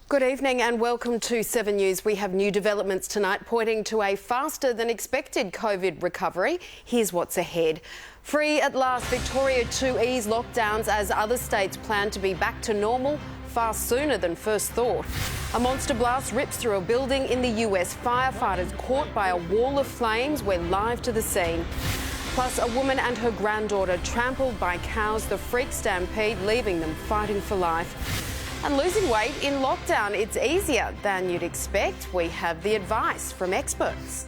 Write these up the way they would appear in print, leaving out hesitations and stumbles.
Good evening and welcome to 7 News. We have new developments tonight pointing to a faster than expected COVID recovery. Here's what's ahead. Free at last, Victoria to ease lockdowns as other states plan to be back to normal far sooner than first thought. A monster blast rips through a building in the US. Firefighters caught by a wall of flames. We're live to the scene. Plus, a woman and her granddaughter trampled by cows. The freak stampede, leaving them fighting for life. And losing weight in lockdown, it's easier than you'd expect. We have the advice from experts.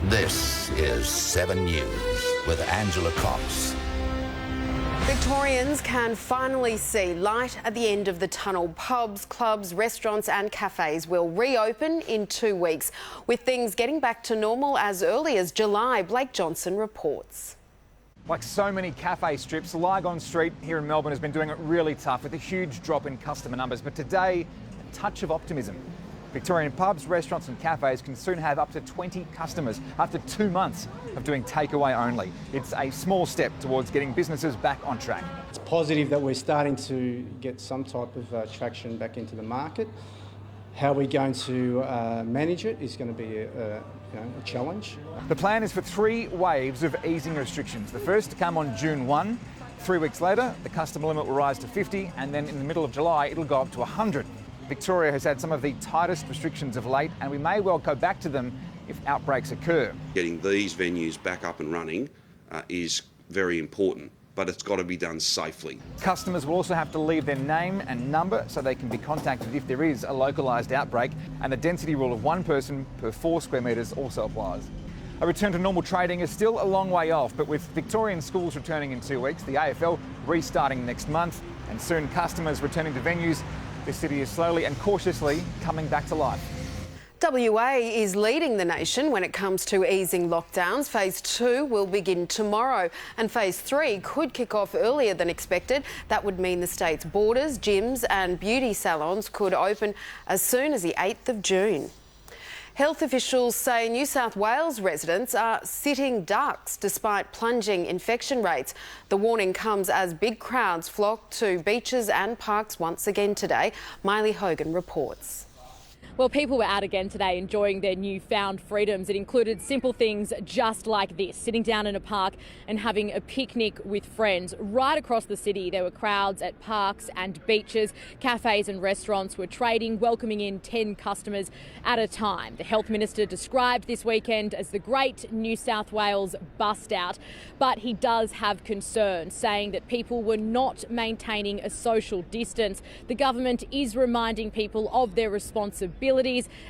This is 7 News with Angela Cox. Victorians can finally see light at the end of the tunnel. Pubs, clubs, restaurants and cafes will reopen in 2 weeks, with things getting back to normal as early as July. Blake Johnson reports. Like so many cafe strips, Lygon Street here in Melbourne has been doing it really tough with a huge drop in customer numbers. But today, a touch of optimism. Victorian pubs, restaurants and cafes can soon have up to 20 customers after 2 months of doing takeaway only. It's a small step towards getting businesses back on track. It's positive that we're starting to get some type of traction back into the market. How we're going to manage it is going to be a challenge. The plan is for 3 waves of easing restrictions. The first to come on June 1. 3 weeks later, the customer limit will rise to 50, and then in the middle of July, it'll go up to 100. Victoria has had some of the tightest restrictions of late, and we may well go back to them if outbreaks occur. Getting these venues back up and running is very important, but it's got to be done safely. Customers will also have to leave their name and number so they can be contacted if there is a localised outbreak, and the density rule of 1 person per 4 square metres also applies. A return to normal trading is still a long way off, but with Victorian schools returning in 2 weeks, the AFL restarting next month, and soon customers returning to venues, the city is slowly and cautiously coming back to life. WA is leading the nation when it comes to easing lockdowns. Phase 2 will begin tomorrow and Phase 3 could kick off earlier than expected. That would mean the state's borders, gyms and beauty salons could open as soon as the 8th of June. Health officials say New South Wales residents are sitting ducks despite plunging infection rates. The warning comes as big crowds flock to beaches and parks once again today. Miley Hogan reports. Well, people were out again today enjoying their newfound freedoms. It included simple things just like this, sitting down in a park and having a picnic with friends. Right across the city, there were crowds at parks and beaches. Cafes and restaurants were trading, welcoming in 10 customers at a time. The Health Minister described this weekend as the great New South Wales bust out, but he does have concerns, saying that people were not maintaining a social distance. The government is reminding people of their responsibilities,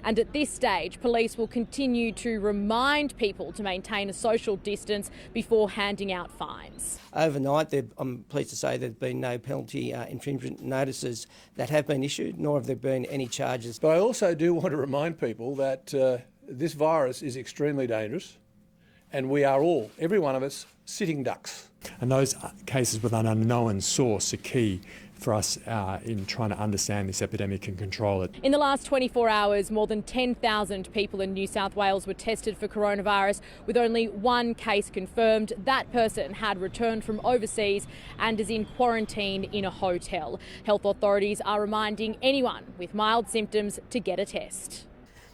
and at this stage, police will continue to remind people to maintain a social distance before handing out fines. Overnight, I'm pleased to say there have been no penalty infringement notices that have been issued, nor have there been any charges. But I also do want to remind people that this virus is extremely dangerous, and we are all, every one of us, sitting ducks. And those cases with an unknown source are key for us in trying to understand this epidemic and control it. In the last 24 hours, more than 10,000 people in New South Wales were tested for coronavirus, with only 1 case confirmed. That person had returned from overseas and is in quarantine in a hotel. Health authorities are reminding anyone with mild symptoms to get a test.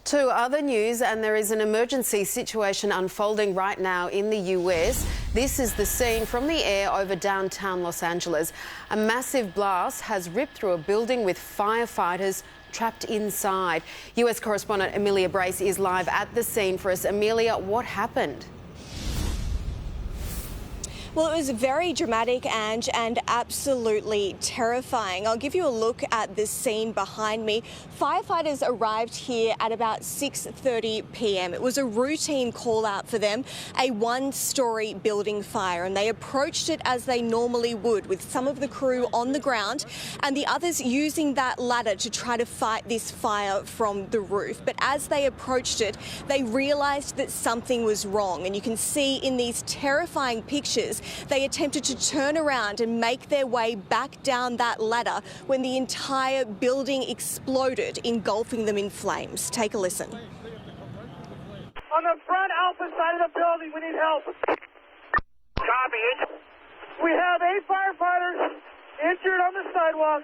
To other news, and there is an emergency situation unfolding right now in the US. This is the scene from the air over downtown Los Angeles. A massive blast has ripped through a building with firefighters trapped inside. US correspondent Amelia Brace is live at the scene for us. Amelia, what happened? Well, it was very dramatic, Ange, and absolutely terrifying. I'll give you a look at the scene behind me. Firefighters arrived here at about 6:30 p.m. It was a routine call out for them, a 1-story building fire, and they approached it as they normally would, with some of the crew on the ground and the others using that ladder to try to fight this fire from the roof. But as they approached it, they realised that something was wrong, and you can see in these terrifying pictures they attempted to turn around and make their way back down that ladder when the entire building exploded, engulfing them in flames. Take a listen. On the front alpha side of the building, we need help. Copy it. We have 8 firefighters injured on the sidewalk.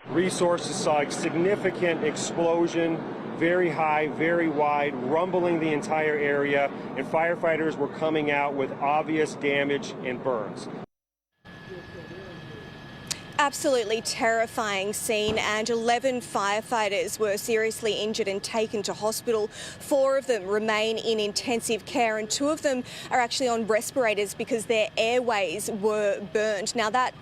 Resources saw a significant explosion, very high, very wide, rumbling the entire area, and firefighters were coming out with obvious damage and burns. Absolutely terrifying scene, and 11 firefighters were seriously injured and taken to hospital. 4 of them remain in intensive care, and 2 of them are actually on respirators because their airways were burned. Now that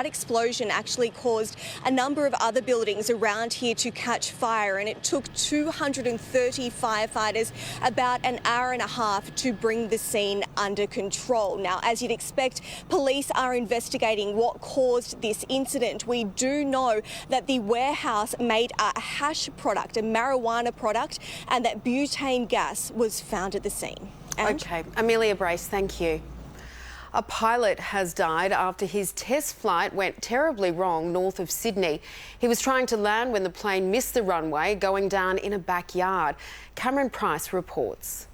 explosion actually caused a number of other buildings around here to catch fire, and it took 230 firefighters about an hour and a half to bring the scene under control. Now, as you'd expect, police are investigating what caused this incident. We do know that the warehouse made a hash product, a marijuana product, and that butane gas was found at the scene. OK, Amelia Brace, thank you. A pilot has died after his test flight went terribly wrong north of Sydney. He was trying to land when the plane missed the runway, going down in a backyard. Cameron Price reports.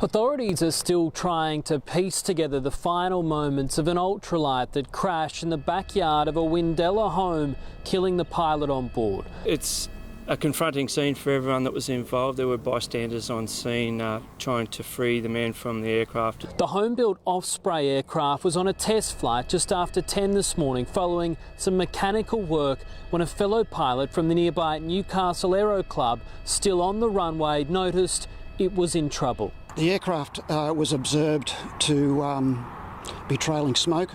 Authorities are still trying to piece together the final moments of an ultralight that crashed in the backyard of a Windella home, killing the pilot on board. It's a confronting scene for everyone that was involved. There were bystanders on scene trying to free the man from the aircraft. The home-built Osprey aircraft was on a test flight just after 10 this morning following some mechanical work when a fellow pilot from the nearby Newcastle Aero Club, still on the runway, noticed it was in trouble. The aircraft was observed to be trailing smoke.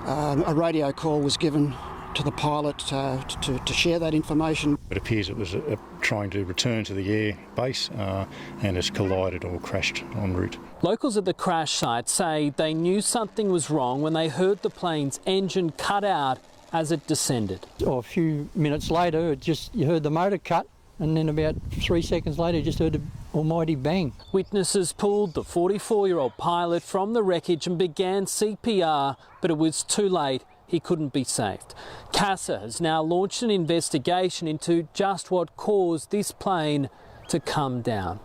A radio call was given to the pilot to share that information. It appears it was trying to return to the air base and has collided or crashed en route. Locals at the crash site say they knew something was wrong when they heard the plane's engine cut out as it descended. A few minutes later, you heard the motor cut, and then about 3 seconds later, you just heard an almighty bang. Witnesses pulled the 44-year-old pilot from the wreckage and began CPR, but it was too late. He couldn't be saved. CASA has now launched an investigation into just what caused this plane to come down.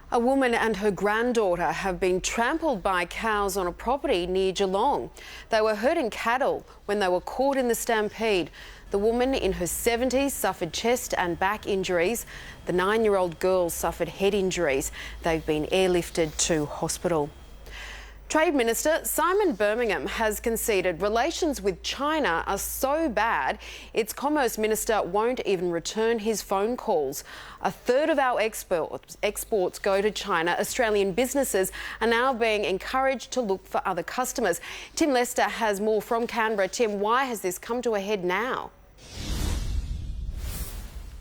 A woman and her granddaughter have been trampled by cows on a property near Geelong. They were herding cattle when they were caught in the stampede. The woman in her 70s suffered chest and back injuries. The 9-year-old girl suffered head injuries. They've been airlifted to hospital. Trade Minister Simon Birmingham has conceded relations with China are so bad, its Commerce Minister won't even return his phone calls. A third of our exports go to China. Australian businesses are now being encouraged to look for other customers. Tim Lester has more from Canberra. Tim, why has this come to a head now?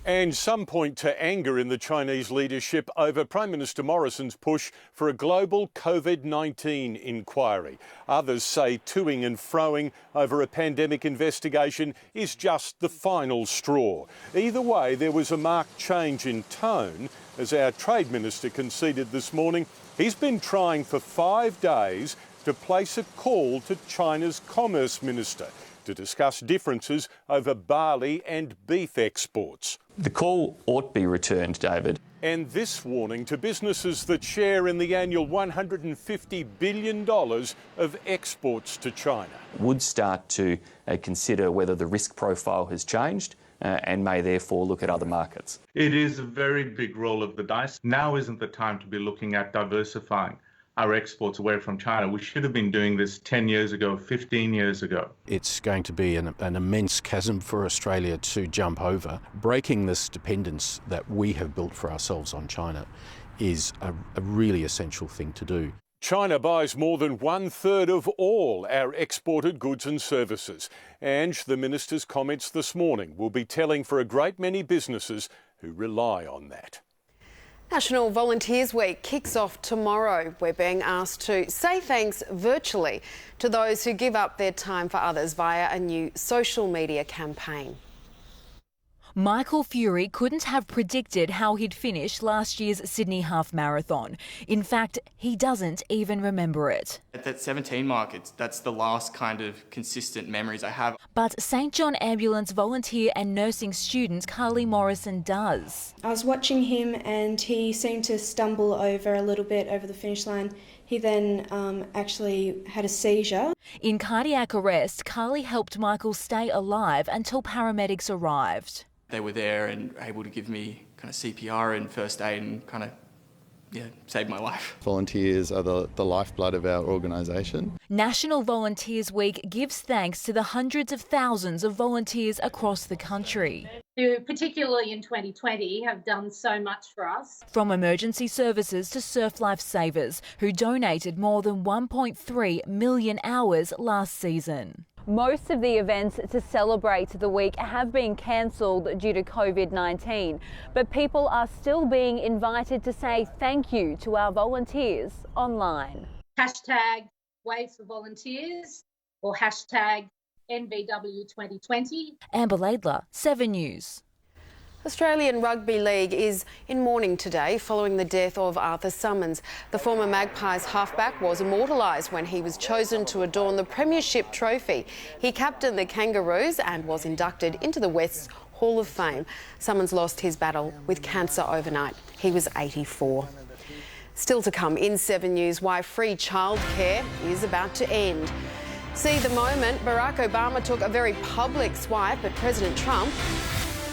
And some point to anger in the Chinese leadership over Prime Minister Morrison's push for a global COVID-19 inquiry. Others say toing and froing over a pandemic investigation is just the final straw. Either way, there was a marked change in tone as our Trade Minister conceded this morning. He's been trying for 5 days to place a call to China's Commerce Minister to discuss differences over barley and beef exports. The call ought to be returned, David. And this warning to businesses that share in the annual $150 billion of exports to China. Would start to consider whether the risk profile has changed and may therefore look at other markets. It is a very big roll of the dice. Now isn't the time to be looking at diversifying our exports away from China. We should have been doing this 10 years ago, 15 years ago. It's going to be an immense chasm for Australia to jump over. Breaking this dependence that we have built for ourselves on China is a really essential thing to do. China buys more than 1/3 of all our exported goods and services. And the Minister's comments this morning will be telling for a great many businesses who rely on that. National Volunteers Week kicks off tomorrow. We're being asked to say thanks virtually to those who give up their time for others via a new social media campaign. Michael Fury couldn't have predicted how he'd finish last year's Sydney Half Marathon. In fact, he doesn't even remember it. At that 17 mark, that's the last kind of consistent memories I have. But St John Ambulance volunteer and nursing student Carly Morrison does. I was watching him and he seemed to stumble over a little bit over the finish line. He then actually had a seizure. In cardiac arrest, Carly helped Michael stay alive until paramedics arrived. They were there and able to give me kind of CPR and first aid and kind of, saved my life. Volunteers are the lifeblood of our organisation. National Volunteers Week gives thanks to the hundreds of thousands of volunteers across the country, who particularly in 2020 have done so much for us. From emergency services to surf lifesavers, who donated more than 1.3 million hours last season. Most of the events to celebrate the week have been cancelled due to COVID-19, but people are still being invited to say thank you to our volunteers online. Hashtag Wave for Volunteers or hashtag NVW 2020. Amber Laidler, 7 News. Australian Rugby League is in mourning today following the death of Arthur Summons. The former Magpies halfback was immortalised when he was chosen to adorn the Premiership trophy. He captained the Kangaroos and was inducted into the West's Hall of Fame. Summons lost his battle with cancer overnight. He was 84. Still to come in 7 News, why free childcare is about to end. See the moment, Barack Obama took a very public swipe at President Trump.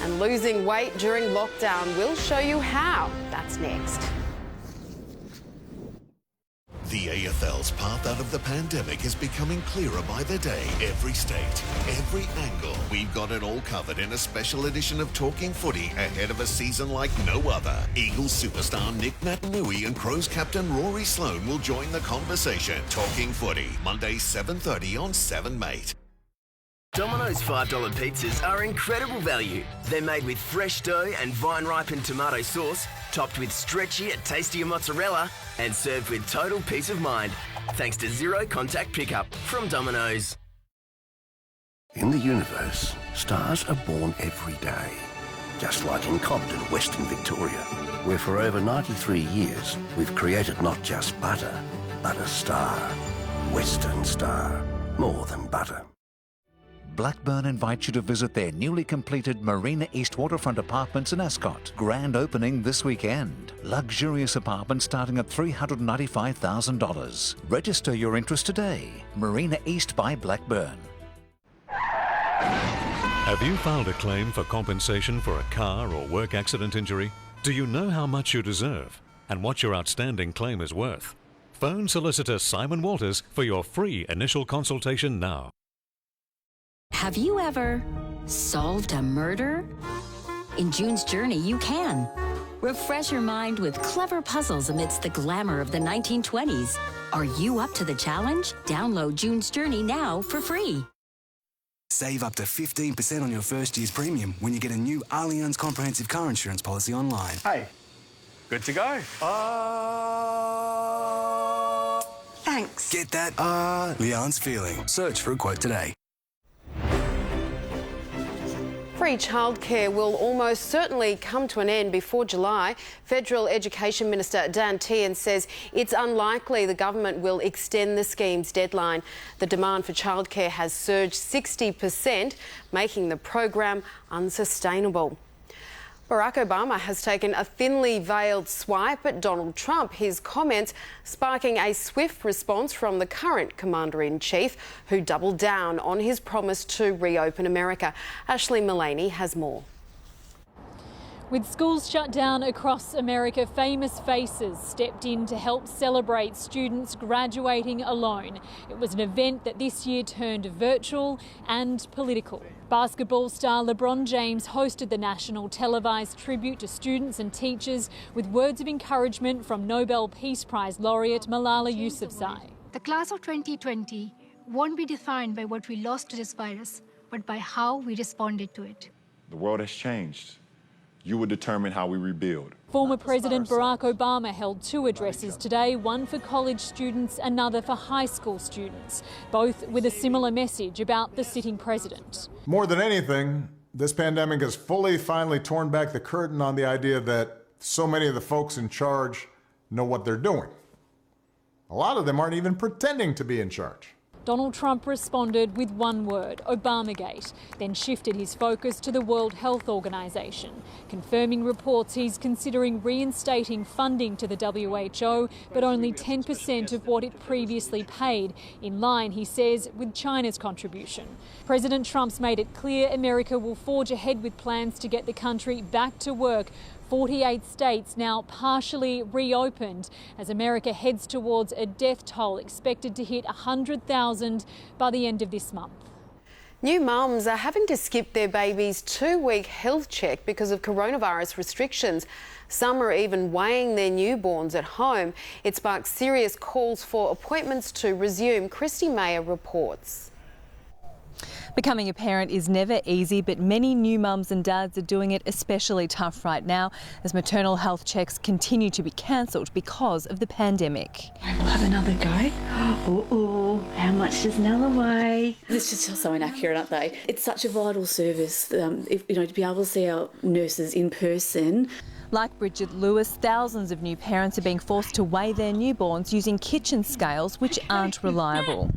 And losing weight during lockdown. We'll show you how. That's next. The AFL's path out of the pandemic is becoming clearer by the day. Every state, every angle. We've got it all covered in a special edition of Talking Footy ahead of a season like no other. Eagles superstar Nick Natanui and Crows captain Rory Sloane will join the conversation. Talking Footy, Monday 7:30 on 7 Mate. Domino's $5 pizzas are incredible value. They're made with fresh dough and vine-ripened tomato sauce, topped with stretchy and tastier mozzarella, and served with total peace of mind, thanks to zero contact pickup from Domino's. In the universe, stars are born every day, just like in Cobden, Western Victoria, where for over 93 years, we've created not just butter, but a star. Western Star, more than butter. Blackburn invites you to visit their newly completed Marina East waterfront apartments in Ascot. Grand opening this weekend. Luxurious apartments starting at $395,000. Register your interest today. Marina East by Blackburn. Have you filed a claim for compensation for a car or work accident injury? Do you know how much you deserve and what your outstanding claim is worth? Phone solicitor Simon Walters for your free initial consultation now. Have you ever solved a murder? In June's Journey, you can. Refresh your mind with clever puzzles amidst the glamour of the 1920s. Are you up to the challenge? Download June's Journey now for free. Save up to 15% on your first year's premium when you get a new Allianz comprehensive car insurance policy online. Hey, good to go. Thanks. Get that Allianz feeling. Search for a quote today. Free childcare will almost certainly come to an end before July. Federal Education Minister Dan Tehan says it's unlikely the government will extend the scheme's deadline. The demand for childcare has surged 60%, making the program unsustainable. Barack Obama has taken a thinly veiled swipe at Donald Trump, his comments sparking a swift response from the current Commander-in-Chief, who doubled down on his promise to reopen America. Ashley Mullaney has more. With schools shut down across America, famous faces stepped in to help celebrate students graduating alone. It was an event that this year turned virtual and political. Basketball star LeBron James hosted the national televised tribute to students and teachers with words of encouragement from Nobel Peace Prize laureate Malala Yousafzai. The class of 2020 won't be defined by what we lost to this virus, but by how we responded to it. The world has changed. You will determine how we rebuild. Former President Barack Obama held two addresses today, one for college students, another for high school students, both with a similar message about the sitting president. More than anything, this pandemic has finally torn back the curtain on the idea that so many of the folks in charge know what they're doing. A lot of them aren't even pretending to be in charge. Donald Trump responded with one word, Obamagate, then shifted his focus to the World Health Organization, confirming reports he's considering reinstating funding to the WHO, but only 10% of what it previously paid, in line, he says, with China's contribution. President Trump's made it clear America will forge ahead with plans to get the country back to work. 48 states now partially reopened as America heads towards a death toll expected to hit 100,000 by the end of this month. New mums are having to skip their baby's 2-week health check because of coronavirus restrictions. Some are even weighing their newborns at home. It sparks serious calls for appointments to resume. Christy Mayer reports. Becoming a parent is never easy, but many new mums and dads are doing it especially tough right now as maternal health checks continue to be cancelled because of the pandemic. We'll have another go. How much does Nella weigh? It's just so inaccurate, aren't they? It's such a vital service, to be able to see our nurses in person. Like Bridget Lewis, thousands of new parents are being forced to weigh their newborns using kitchen scales which aren't reliable.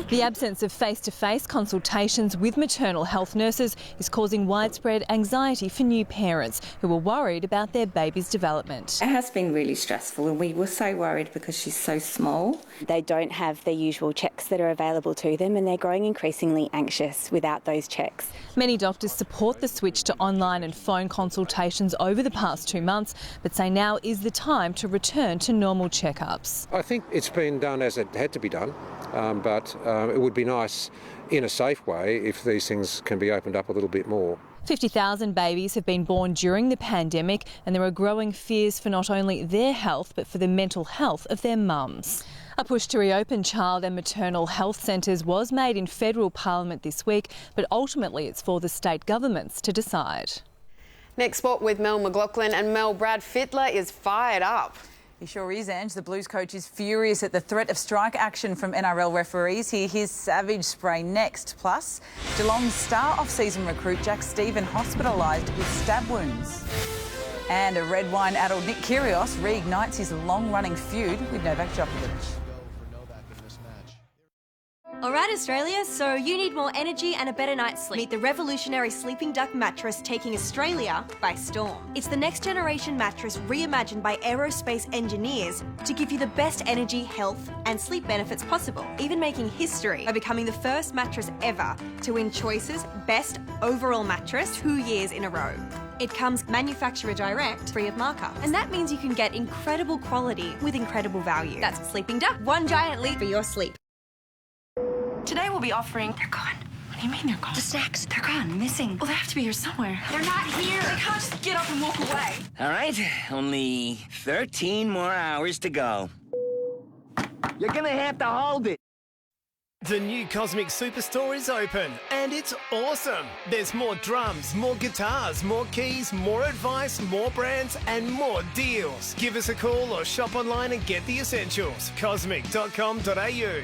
The absence of face-to-face consultations with maternal health nurses is causing widespread anxiety for new parents who are worried about their baby's development. It has been really stressful and we were so worried because she's so small. They don't have the usual checks that are available to them and they're growing increasingly anxious without those checks. Many doctors support the switch to online and phone consultations over the past 2 months, but say now is the time to return to normal checkups. I think it's been done as it had to be done, but it would be nice in a safe way if these things can be opened up a little bit more. 50,000 babies have been born during the pandemic and there are growing fears for not only their health but for the mental health of their mums. A push to reopen child and maternal health centres was made in federal parliament this week, but ultimately it's for the state governments to decide. Next spot with Mel McLaughlin and Mel. Brad Fittler is fired up. He sure is, Ange. The Blues coach is furious at the threat of strike action from NRL referees. Hear his savage spray next. Plus, Geelong's star off-season recruit Jack Stephen hospitalised with stab wounds. And a red wine-addled Nick Kyrgios reignites his long-running feud with Novak Djokovic. Alright Australia, so you need more energy and a better night's sleep. Meet the revolutionary Sleeping Duck mattress taking Australia by storm. It's the next generation mattress reimagined by aerospace engineers to give you the best energy, health and sleep benefits possible, even making history by becoming the first mattress ever to win Choice's Best Overall Mattress 2 years in a row. It comes manufacturer direct, free of markup. And that means you can get incredible quality with incredible value. That's Sleeping Duck, one giant leap for your sleep. Today we'll be offering... They're gone. What do you mean they're gone? The snacks. They're gone. Missing. Well, they have to be here somewhere. They're not here. They can't just get up and walk away. All right, only 13 more hours to go. You're gonna have to hold it. The new Cosmic Superstore is open and it's awesome. There's more drums, more guitars, more keys, more advice, more brands and more deals. Give us a call or shop online and get the essentials. Cosmic.com.au.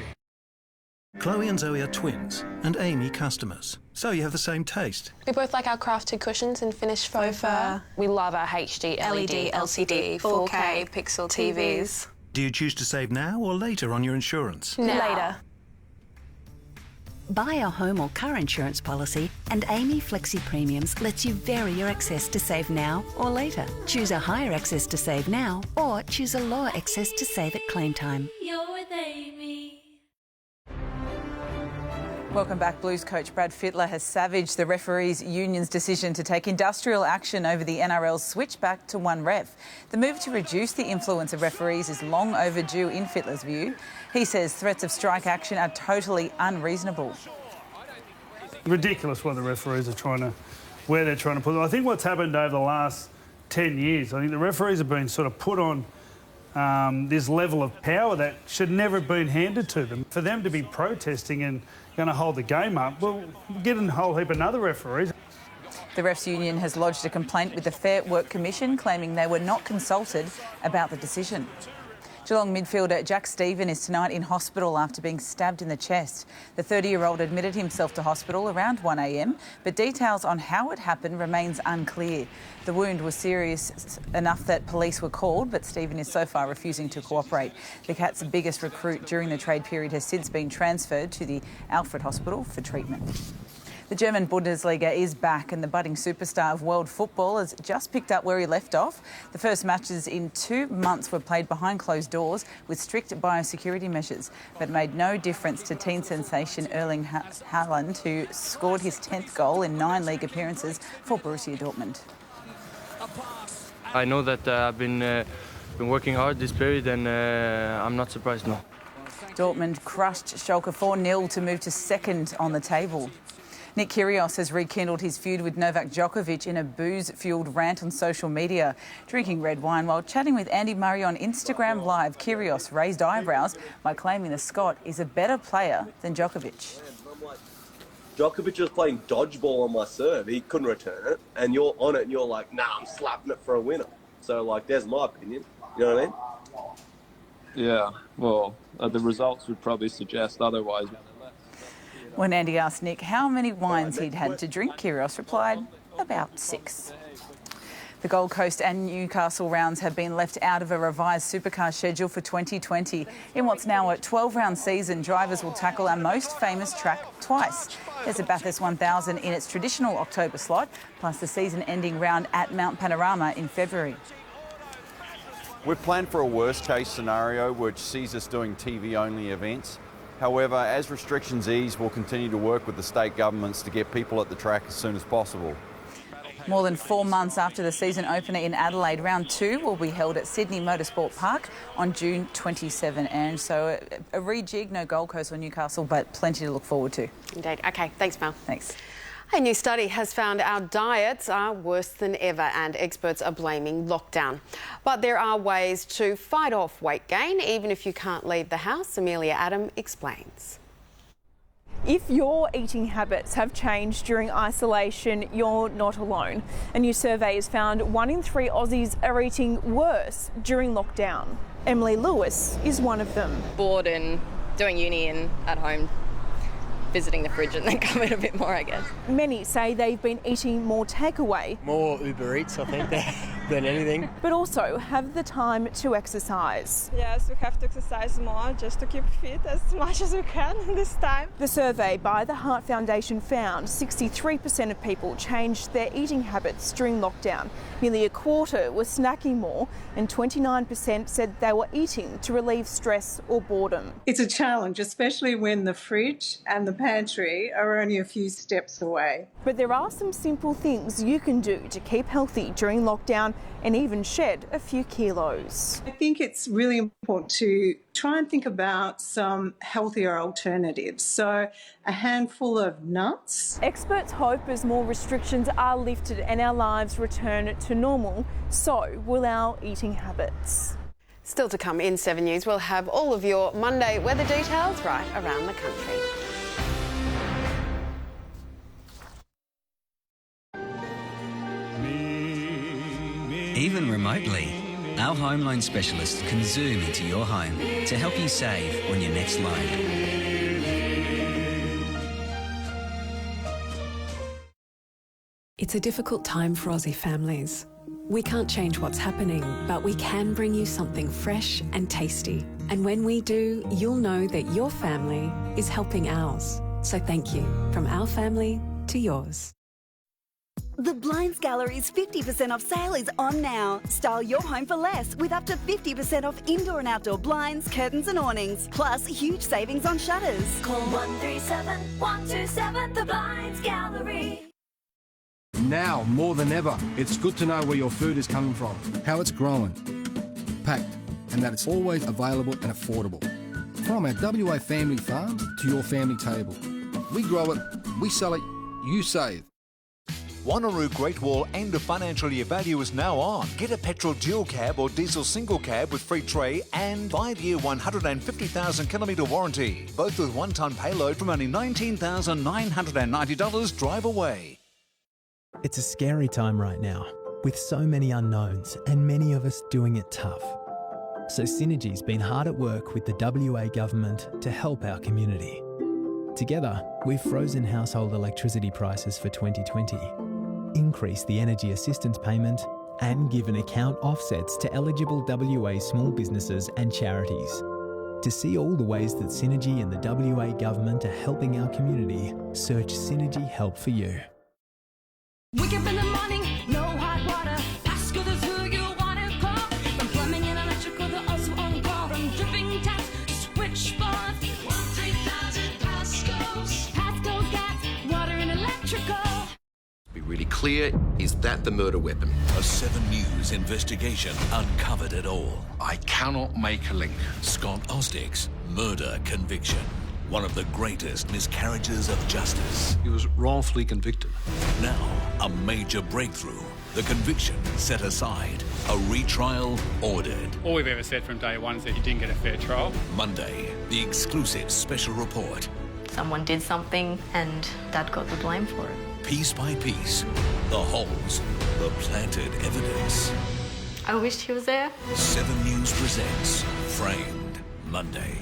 Chloe and Zoe are twins and Amy customers, so you have the same taste. We both like our crafted cushions and finished faux fur. We love our HD, LED, LCD, 4K, pixel TVs. Do you choose to save now or later on your insurance? Later. Buy a home or car insurance policy and Amy Flexi Premiums lets you vary your excess to save now or later. Choose a higher excess to save now or choose a lower excess to save at claim time. You're with Amy. Welcome back. Blues coach Brad Fittler has savaged the referees' union's decision to take industrial action over the NRL's switch back to one ref. The move to reduce the influence of referees is long overdue in Fittler's view. He says threats of strike action are totally unreasonable. Ridiculous what the referees are where they're trying to put them. I think what's happened over the last 10 years, I think the referees have been sort of put on this level of power that should never have been handed to them. For them to be protesting and going to hold the game up, well, get in a whole heap of other referees. The Refs Union has lodged a complaint with the Fair Work Commission claiming they were not consulted about the decision. Geelong midfielder Jack Stephen is tonight in hospital after being stabbed in the chest. The 30-year-old admitted himself to hospital around 1 a.m, but details on how it happened remains unclear. The wound was serious enough that police were called, but Stephen is so far refusing to cooperate. The Cats' biggest recruit during the trade period has since been transferred to the Alfred Hospital for treatment. The German Bundesliga is back and the budding superstar of world football has just picked up where he left off. The first matches in 2 months were played behind closed doors with strict biosecurity measures, but made no difference to teen sensation Erling Haaland, who scored his 10th goal in 9 league appearances for Borussia Dortmund. I know that I've been working hard this period and I'm not surprised now. Dortmund crushed Schalke 4-0 to move to second on the table. Nick Kyrgios has rekindled his feud with Novak Djokovic in a booze-fuelled rant on social media. Drinking red wine while chatting with Andy Murray on Instagram Live, Kyrgios raised eyebrows by claiming the Scot is a better player than Djokovic. Djokovic was playing dodgeball on my serve. He couldn't return it, and you're on it and you're like, nah, I'm slapping it for a winner. So, like, there's my opinion. You know what I mean? Yeah, well, the results would probably suggest otherwise. When Andy asked Nick how many wines he'd had to drink, Kyrgios replied, about 6. The Gold Coast and Newcastle rounds have been left out of a revised Supercars schedule for 2020. In what's now a 12-round season, drivers will tackle our most famous track twice. There's a Bathurst 1000 in its traditional October slot, plus the season-ending round at Mount Panorama in February. We've planned for a worst-case scenario which sees us doing TV-only events. However, as restrictions ease, we'll continue to work with the state governments to get people at the track as soon as possible. More than 4 months after the season opener in Adelaide, round 2 will be held at Sydney Motorsport Park on June 27. And so a rejig, no Gold Coast or Newcastle, but plenty to look forward to. Indeed. OK, thanks, Mel. Thanks. A new study has found our diets are worse than ever and experts are blaming lockdown. But there are ways to fight off weight gain, even if you can't leave the house. Amelia Adam explains. If your eating habits have changed during isolation, you're not alone. A new survey has found 1 in 3 Aussies are eating worse during lockdown. Emily Lewis is one of them. Bored and doing uni and at home, visiting the fridge and then coming a bit more, I guess. Many say they've been eating more takeaway. More Uber Eats, I think, than anything. But also have the time to exercise. Yes, we have to exercise more just to keep fit as much as we can this time. The survey by the Heart Foundation found 63% of people changed their eating habits during lockdown. Nearly a quarter were snacking more and 29% said they were eating to relieve stress or boredom. It's a challenge, especially when the fridge and the pantry are only a few steps away. But there are some simple things you can do to keep healthy during lockdown and even shed a few kilos. I think it's really important to try and think about some healthier alternatives. So a handful of nuts. Experts hope as more restrictions are lifted and our lives return to normal, so will our eating habits. Still to come in 7 News, we'll have all of your Monday weather details right around the country. Even remotely, our home loan specialists can zoom into your home to help you save on your next loan. It's a difficult time for Aussie families. We can't change what's happening, but we can bring you something fresh and tasty. And when we do, you'll know that your family is helping ours. So thank you, from our family to yours. The Blinds Gallery's 50% off sale is on now. Style your home for less with up to 50% off indoor and outdoor blinds, curtains and awnings. Plus, huge savings on shutters. Call 137 127 The Blinds Gallery. Now, more than ever, it's good to know where your food is coming from, how it's grown, packed, and that it's always available and affordable. From our WA family farms to your family table. We grow it, we sell it, you save. Wanneroo Great Wall end of financial year value is now on. Get a petrol dual cab or diesel single cab with free tray and 5-year 150,000 kilometre warranty. Both with 1-tonne payload from only $19,990 drive away. It's a scary time right now, with so many unknowns and many of us doing it tough. So Synergy's been hard at work with the WA government to help our community. Together, we've frozen household electricity prices for 2020, increased the energy assistance payment, and given account offsets to eligible WA small businesses and charities. To see all the ways that Synergy and the WA government are helping our community, search Synergy Help for You. Wake up in the morning, no hot water. Pasco is who you want to call. From plumbing and electrical, they're also on call. From dripping taps to switchboards. 1-3000 Pasco's. Pasco's gas, water and electrical. Be really clear, is that the murder weapon? A 7 News investigation uncovered it all. I cannot make a link. Scott Osdick's murder conviction. One of the greatest miscarriages of justice. He was wrongfully convicted. Now, a major breakthrough. The conviction set aside. A retrial ordered. All we've ever said from day one is that he didn't get a fair trial. Monday, the exclusive special report. Someone did something and Dad got the blame for it. Piece by piece, the holes, the planted evidence. I wished he was there. 7 News presents Framed Monday.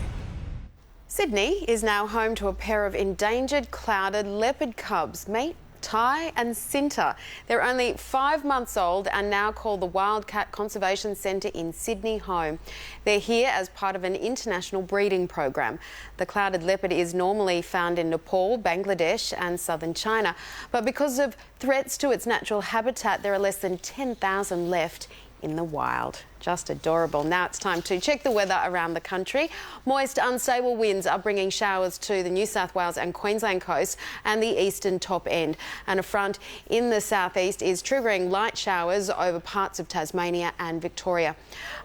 Sydney is now home to a pair of endangered clouded leopard cubs, mate Ty and Cinta. They're only 5 months old and now call the Wildcat Conservation Centre in Sydney home. They're here as part of an international breeding program. The clouded leopard is normally found in Nepal, Bangladesh and southern China, but because of threats to its natural habitat, there are less than 10,000 left in the wild. Just adorable. Now it's time to check the weather around the country. Moist, unstable winds are bringing showers to the New South Wales and Queensland coast and the eastern top end. And a front in the southeast is triggering light showers over parts of Tasmania and Victoria.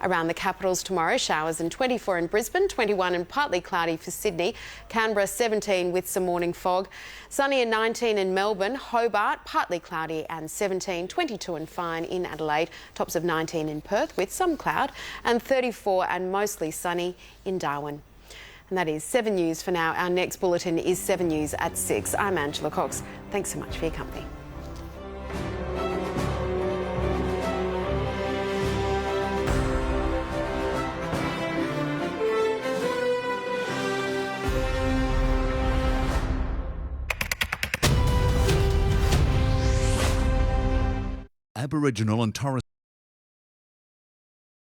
Around the capitals tomorrow, showers and 24 in Brisbane, 21 and partly cloudy for Sydney, Canberra 17 with some morning fog, sunny and 19 in Melbourne, Hobart partly cloudy and 17, 22 and fine in Adelaide, tops of 19 in Perth with some cloud, and 34 and mostly sunny in Darwin. And that is 7 News for now. Our next bulletin is 7 News at 6. I'm Angela Cox. Thanks so much for your company. Aboriginal and Torres